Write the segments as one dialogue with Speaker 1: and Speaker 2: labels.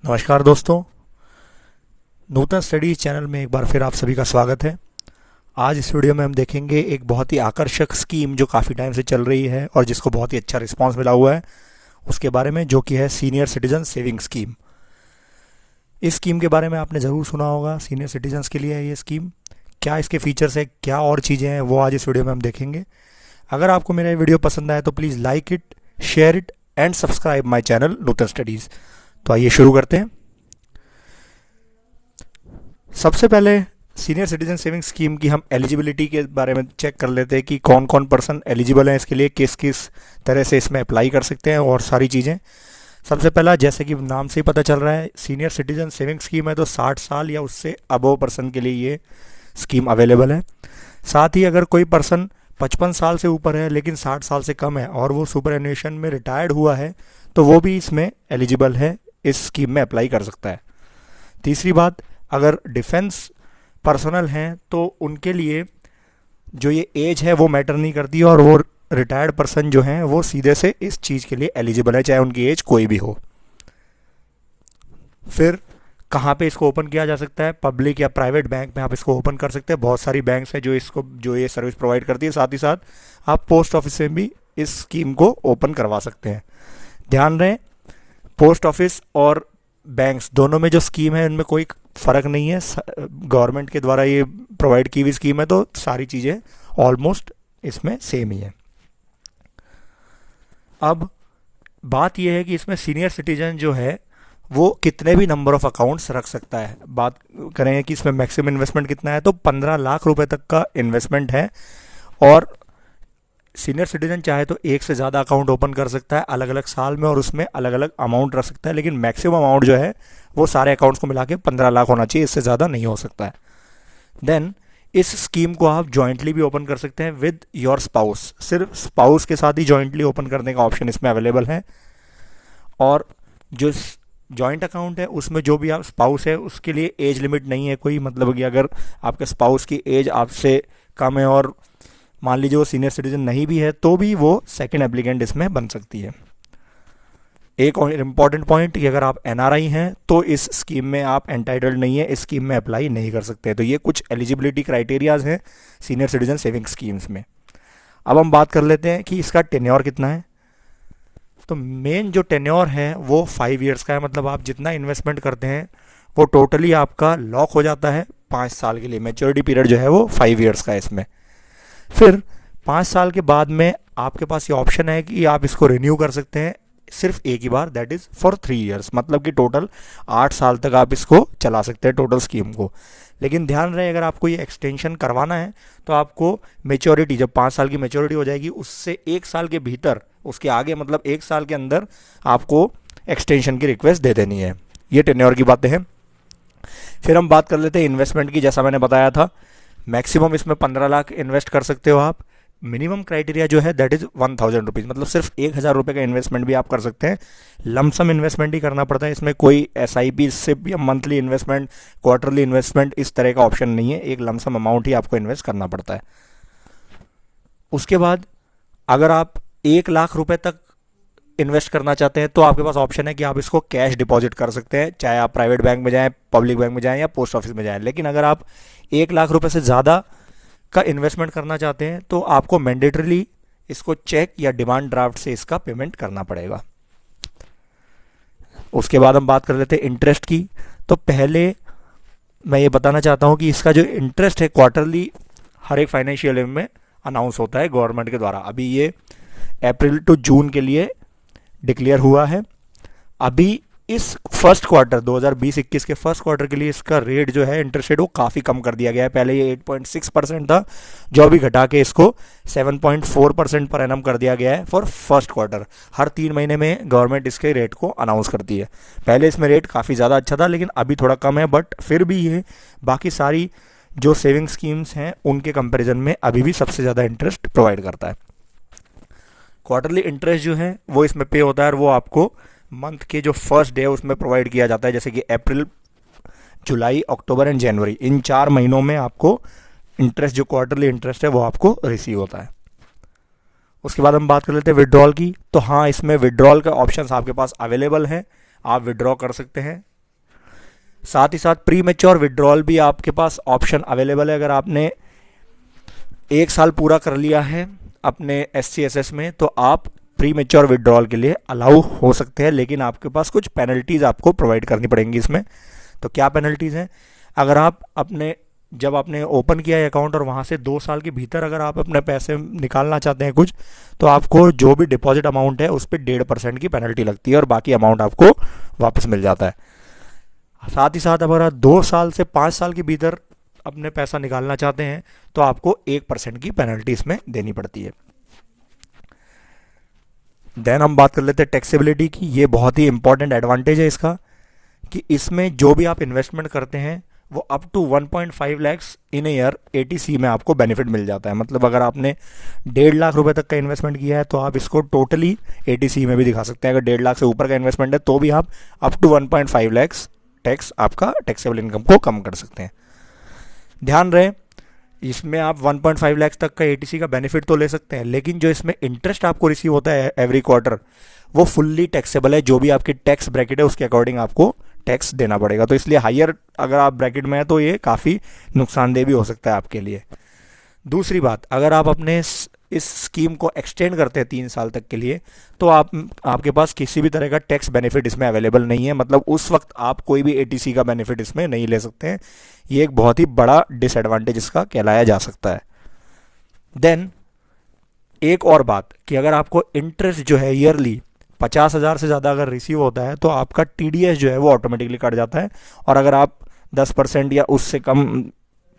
Speaker 1: नमस्कार दोस्तों, नूतन studies channel में एक बार फिर आप सभी का स्वागत है। आज इस वीडियो में हम देखेंगे एक बहुत ही आकर्षक स्कीम जो काफ़ी टाइम से चल रही है और जिसको बहुत ही अच्छा रिस्पांस मिला हुआ है उसके बारे में, जो कि है सीनियर सिटीजन सेविंग स्कीम। इस स्कीम के बारे में आपने ज़रूर सुना होगा। सीनियर सिटीजन्स के लिए है ये स्कीम। क्या इसके फीचर्स है, क्या और चीज़ें हैं, वो आज इस वीडियो में हम देखेंगे। अगर आपको मेरा वीडियो पसंद आए तो please like it, share it and subscribe my channel Nutan studies. तो आइए शुरू करते हैं। सबसे पहले सीनियर सिटीजन सेविंग स्कीम की हम एलिजिबिलिटी के बारे में चेक कर लेते हैं कि कौन कौन पर्सन एलिजिबल हैं इसके लिए, किस किस तरह से इसमें अप्लाई कर सकते हैं और सारी चीज़ें। सबसे पहला, जैसे कि नाम से ही पता चल रहा है, सीनियर सिटीजन सेविंग स्कीम है, तो 60 साल या उससे अबव पर्सन के लिए ये स्कीम अवेलेबल है। साथ ही अगर कोई पर्सन 55 साल से ऊपर है लेकिन 60 साल से कम है और वो सुपर एन्युएशन में रिटायर्ड हुआ है तो वो भी इसमें एलिजिबल है, इस स्कीम में अप्लाई कर सकता है। तीसरी बात, अगर डिफेंस पर्सनल हैं तो उनके लिए जो ये एज है वो मैटर नहीं करती और वो रिटायर्ड पर्सन जो हैं वो सीधे से इस चीज़ के लिए एलिजिबल है, चाहे उनकी एज कोई भी हो। फिर कहाँ पे इसको ओपन किया जा सकता है? पब्लिक या प्राइवेट बैंक में आप इसको ओपन कर सकते हैं। बहुत सारी बैंक्स हैं जो ये सर्विस प्रोवाइड करती है। साथ ही साथ आप पोस्ट ऑफिस में भी इस स्कीम को ओपन करवा सकते हैं। ध्यान रहे, पोस्ट ऑफिस और बैंक्स दोनों में जो स्कीम है उनमें कोई फ़र्क नहीं है। गवर्नमेंट के द्वारा ये प्रोवाइड की हुई स्कीम है तो सारी चीज़ें ऑलमोस्ट इसमें सेम ही है। अब बात यह है कि इसमें सीनियर सिटीजन जो है वो कितने भी नंबर ऑफ अकाउंट्स रख सकता है। बात करें कि इसमें मैक्सिमम इन्वेस्टमेंट कितना है तो 15 लाख रुपए तक का इन्वेस्टमेंट है और सीनियर सिटीजन चाहे तो एक से ज़्यादा अकाउंट ओपन कर सकता है अलग अलग साल में और उसमें अलग अलग अमाउंट रख सकता है, लेकिन मैक्सिमम अमाउंट जो है वो सारे अकाउंट्स को मिला के 15 लाख होना चाहिए, इससे ज़्यादा नहीं हो सकता है। देन इस स्कीम को आप जॉइंटली भी ओपन कर सकते हैं विद योर स्पाउस। सिर्फ स्पाउस के साथ ही जॉइंटली ओपन करने का ऑप्शन इसमें अवेलेबल है। और जो जॉइंट अकाउंट है उसमें जो भी आप स्पाउस है उसके लिए एज लिमिट नहीं है कोई, मतलब कि अगर आपके स्पाउस की एज आपसे कम है और मान लीजिए वो सीनियर सिटीजन नहीं भी है तो भी वो सेकंड एप्लीकेंट इसमें बन सकती है। एक और इम्पॉर्टेंट पॉइंट कि अगर आप एनआरआई हैं तो इस स्कीम में आप एंटाइटल्ड नहीं है, इस स्कीम में अप्लाई नहीं कर सकते। तो ये कुछ एलिजिबिलिटी क्राइटेरियाज हैं सीनियर सिटीजन सेविंग स्कीम्स में। अब हम बात कर लेते हैं कि इसका टेन्योर कितना है। तो मेन जो टेन्योर है वो 5 ईयर्स का है, मतलब आप जितना इन्वेस्टमेंट करते हैं वो टोटली आपका लॉक हो जाता है 5 साल के लिए। मैच्योरिटी पीरियड जो है वो 5 ईयर्स का है इसमें। फिर 5 साल के बाद में आपके पास ये ऑप्शन है कि आप इसको रिन्यू कर सकते हैं सिर्फ एक ही बार, दैट इज़ फॉर 3 ईयर्स, मतलब कि टोटल 8 साल तक आप इसको चला सकते हैं टोटल स्कीम को। लेकिन ध्यान रहे, अगर आपको ये एक्सटेंशन करवाना है तो आपको मेच्योरिटी, जब 5 साल की मेच्योरिटी हो जाएगी उससे 1 साल के भीतर, उसके आगे मतलब 1 साल के अंदर आपको एक्सटेंशन की रिक्वेस्ट दे देनी है। ये टेन्योर की बातें हैं। फिर हम बात कर लेते हैं इन्वेस्टमेंट की। जैसा मैंने बताया था, मैक्सिमम इसमें 15 लाख इन्वेस्ट कर सकते हो आप। मिनिमम क्राइटेरिया जो है दैट इज़ 1000 रुपीज़, मतलब सिर्फ 1000 रुपये का इन्वेस्टमेंट भी आप कर सकते हैं। लमसम इन्वेस्टमेंट ही करना पड़ता है, इसमें कोई SIP सिप या मंथली इन्वेस्टमेंट, क्वार्टरली इन्वेस्टमेंट इस तरह का ऑप्शन नहीं है। एक लमसम अमाउंट ही आपको इन्वेस्ट करना पड़ता है। उसके बाद अगर आप 1 लाख रुपए तक इन्वेस्ट करना चाहते हैं तो आपके पास ऑप्शन है कि आप इसको कैश डिपॉजिट कर सकते हैं, चाहे आप प्राइवेट बैंक में जाएं, पब्लिक बैंक में जाएं या पोस्ट ऑफिस में जाएं। लेकिन अगर आप 1 लाख रुपए से ज़्यादा का इन्वेस्टमेंट करना चाहते हैं तो आपको मैंडेटरीली इसको चेक या डिमांड ड्राफ्ट से इसका पेमेंट करना पड़ेगा। उसके बाद हम बात कर लेते हैं इंटरेस्ट की। तो पहले मैं ये बताना चाहता हूँ कि इसका जो इंटरेस्ट है क्वार्टरली हर एक फाइनेंशियल ईयर में अनाउंस होता है गवर्नमेंट के द्वारा। अभी ये अप्रैल टू जून के लिए डिक्लेयर हुआ है। अभी इस फर्स्ट क्वार्टर 2020-21 के फर्स्ट क्वार्टर के लिए इसका रेट जो है, इंटरेस्ट रेट, वो काफ़ी कम कर दिया गया है। पहले ये 8.6% था, जो अभी घटा के इसको 7.4% पर एनम कर दिया गया है फॉर फर्स्ट क्वार्टर। हर 3 महीने में गवर्नमेंट इसके रेट को अनाउंस करती है। पहले इसमें रेट काफ़ी ज़्यादा अच्छा था लेकिन अभी थोड़ा कम है, बट फिर भी ये बाकी सारी जो सेविंग स्कीम्स हैं उनके कंपेरिजन में अभी भी सबसे ज़्यादा इंटरेस्ट प्रोवाइड करता है। क्वार्टरली इंटरेस्ट जो है वो इसमें पे होता है और वो आपको मंथ के जो फर्स्ट डे है उसमें प्रोवाइड किया जाता है। जैसे कि अप्रैल, जुलाई, अक्टूबर एंड जनवरी, इन 4 महीनों में आपको इंटरेस्ट, जो क्वार्टरली इंटरेस्ट है वो आपको रिसीव होता है। उसके बाद हम बात कर लेते हैं विड्रॉल की। तो हाँ, इसमें विड्रॉल का ऑप्शंस आपके पास अवेलेबल हैं, आप विड्रॉ कर सकते हैं साथ ही साथ प्री मेच्योर विड्रॉल भी आपके पास ऑप्शन अवेलेबल है। अगर आपने 1 साल पूरा कर लिया है अपने SCSS में तो आप प्री मेच्योर विड्रॉल के लिए अलाउ हो सकते हैं, लेकिन आपके पास कुछ पेनल्टीज़ आपको प्रोवाइड करनी पड़ेंगी इसमें। तो क्या पेनल्टीज़ हैं? अगर आप जब आपने ओपन किया है अकाउंट और वहाँ से 2 साल के भीतर अगर आप अपने पैसे निकालना चाहते हैं कुछ, तो आपको जो भी डिपॉजिट अमाउंट है उस पर 1.5% की पेनल्टी लगती है और बाकी अमाउंट आपको वापस मिल जाता है। साथ ही साथ अगर आप 2 साल से 5 साल के भीतर अपने पैसा निकालना चाहते हैं तो आपको 1% की पेनल्टी इसमें देनी पड़ती है। देन हम बात कर लेते हैं टैक्सेबिलिटी की। ये बहुत ही इंपॉर्टेंट एडवांटेज है इसका कि इसमें जो भी आप इन्वेस्टमेंट करते हैं वो up to 1.5 lakh in year ATC में आपको बेनिफिट मिल जाता है। मतलब अगर आपने 1.5 लाख रुपए तक का इन्वेस्टमेंट किया है तो आप इसको टोटली ATC में भी दिखा सकते हैं। अगर 1.5 लाख से ऊपर का इन्वेस्टमेंट है तो भी आप अप टू 1.5 लाख टैक्स आपका टैक्सेबल इनकम को कम कर सकते हैं। ध्यान रहे इसमें आप 1.5 लाख तक का ATC का बेनिफिट तो ले सकते हैं, लेकिन जो इसमें इंटरेस्ट आपको रिसीव होता है एवरी क्वार्टर वो फुल्ली टैक्सेबल है। जो भी आपकी टैक्स ब्रैकेट है उसके अकॉर्डिंग आपको टैक्स देना पड़ेगा। तो इसलिए हायर अगर आप ब्रैकेट में है तो ये काफ़ी नुकसानदेह भी हो सकता है आपके लिए। दूसरी बात, अगर आप अपने इस स्कीम को एक्सटेंड करते हैं 3 साल तक के लिए तो आपके पास किसी भी तरह का टैक्स बेनिफिट इसमें अवेलेबल नहीं है। मतलब उस वक्त आप कोई भी ATC का बेनिफिट इसमें नहीं ले सकते हैं। ये एक बहुत ही बड़ा डिसएडवांटेज इसका कहलाया जा सकता है। देन एक और बात कि अगर आपको इंटरेस्ट जो है ईयरली 50,000 से ज़्यादा अगर रिसीव होता है तो आपका TDS जो है वो ऑटोमेटिकली कट जाता है। और अगर आप 10% या उससे कम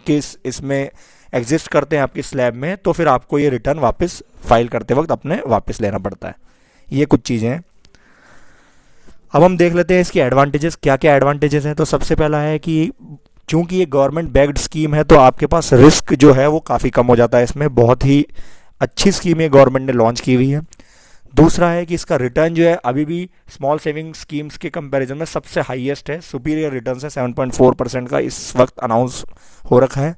Speaker 1: के इसमें एग्जिस्ट करते हैं आपकी स्लैब में तो फिर आपको ये रिटर्न वापस फाइल करते वक्त अपने वापस लेना पड़ता है। ये कुछ चीज़ें हैं। अब हम देख लेते हैं इसके एडवांटेजेस, क्या क्या एडवांटेजेस हैं। तो सबसे पहला है कि चूंकि ये गवर्नमेंट बैक्ड स्कीम है तो आपके पास रिस्क जो है वो काफ़ी कम हो जाता है। इसमें बहुत ही अच्छी स्कीम है गवर्नमेंट ने लॉन्च की हुई है। दूसरा है कि इसका रिटर्न जो है अभी भी स्मॉल सेविंग स्कीम्स के कंपैरिजन में सबसे हाईएस्ट है। सुपीरियर रिटर्न है 7.4% का इस वक्त अनाउंस हो रखा है।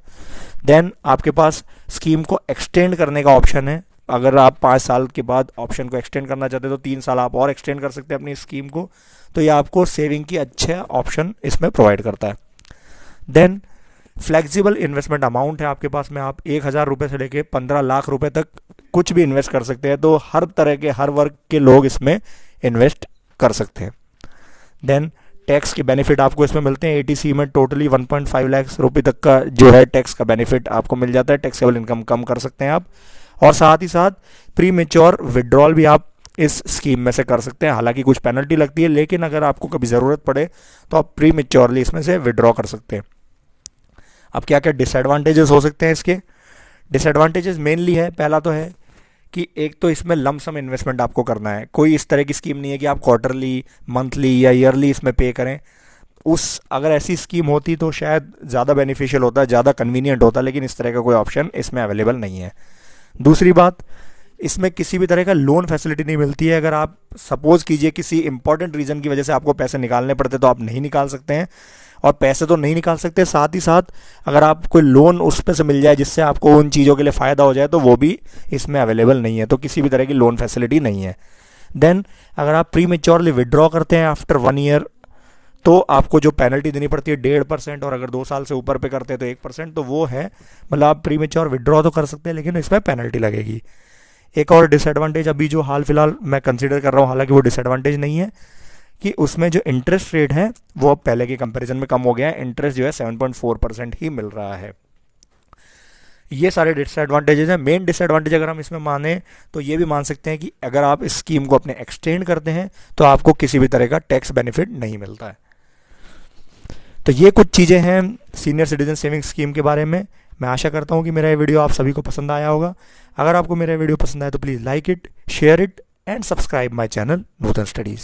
Speaker 1: देन आपके पास स्कीम को एक्सटेंड करने का ऑप्शन है। अगर आप 5 साल के बाद ऑप्शन को एक्सटेंड करना चाहते हैं तो 3 साल आप और एक्सटेंड कर सकते हैं अपनी स्कीम को। तो ये आपको सेविंग की अच्छा ऑप्शन इसमें प्रोवाइड करता है। देन फ्लेक्सिबल इन्वेस्टमेंट अमाउंट है आपके पास में। आप 1,000 रुपये से लेके 15 लाख रुपए तक कुछ भी इन्वेस्ट कर सकते हैं। तो हर तरह के हर वर्ग के लोग इसमें इन्वेस्ट कर सकते हैं। देन टैक्स के बेनिफिट आपको इसमें मिलते हैं। ATC में टोटली 1.5 लाख रुपए तक का जो है टैक्स का बेनिफिट आपको मिल जाता है। टैक्सेबल इनकम कम कर सकते हैं आप। और साथ ही साथ प्री मेच्योर विड्रॉल भी आप इस स्कीम में से कर सकते हैं। हालांकि कुछ पेनल्टी लगती है, लेकिन अगर आपको कभी ज़रूरत पड़े तो आप प्री मेच्योरली इसमें से विड्रॉ कर सकते हैं। अब क्या क्या डिसएडवांटेजेस हो सकते हैं इसके? डिसएडवांटेजेस मेनली है, पहला तो है कि एक तो इसमें लमसम इन्वेस्टमेंट आपको करना है। कोई इस तरह की स्कीम नहीं है कि आप क्वार्टरली, मंथली या ईयरली इसमें पे करें। अगर ऐसी स्कीम होती तो शायद ज़्यादा बेनिफिशियल होता, ज़्यादा कन्वीनियंट होता, लेकिन इस तरह का कोई ऑप्शन इसमें अवेलेबल नहीं है। दूसरी बात, इसमें किसी भी तरह का लोन फैसिलिटी नहीं मिलती है। अगर आप सपोज कीजिए किसी इंपॉर्टेंट रीज़न की वजह से आपको पैसे निकालने पड़ते तो आप नहीं निकाल सकते हैं। और पैसे तो नहीं निकाल सकते, साथ ही साथ अगर आप कोई लोन उस पर से मिल जाए जिससे आपको उन चीज़ों के लिए फ़ायदा हो जाए तो वो भी इसमें अवेलेबल नहीं है। तो किसी भी तरह की लोन फैसिलिटी नहीं है। देन अगर आप प्री मेच्योरली विड्रॉ करते हैं आफ्टर 1 ईयर तो आपको जो पेनल्टी देनी पड़ती है 1.5%, और अगर 2 साल से ऊपर पे करते हैं तो 1%। तो वो है, मतलब आप प्री मेच्योर विड्रॉ तो कर सकते हैं लेकिन इसमें पेनल्टी लगेगी। एक और डिसएडवांटेज अभी जो हाल फिलहाल मैं कंसिडर कर रहा हूँ, हालांकि वो डिसएडवांटेज नहीं है, कि उसमें जो इंटरेस्ट रेट है वो अब पहले के कंपैरिजन में कम हो गया है। इंटरेस्ट जो है 7.4% ही मिल रहा है। ये सारे डिसएडवांटेजेस हैं। मेन डिसएडवांटेज अगर हम इसमें माने तो ये भी मान सकते हैं कि अगर आप इस स्कीम को अपने एक्सटेंड करते हैं तो आपको किसी भी तरह का टैक्स बेनिफिट नहीं मिलता है। तो ये कुछ चीज़ें हैं सीनियर सिटीजन सेविंग स्कीम के बारे में। मैं आशा करता हूँ कि मेरा ये वीडियो आप सभी को पसंद आया होगा। अगर आपको मेरा वीडियो पसंद आया तो please like it, share it and subscribe my channel Nutan studies.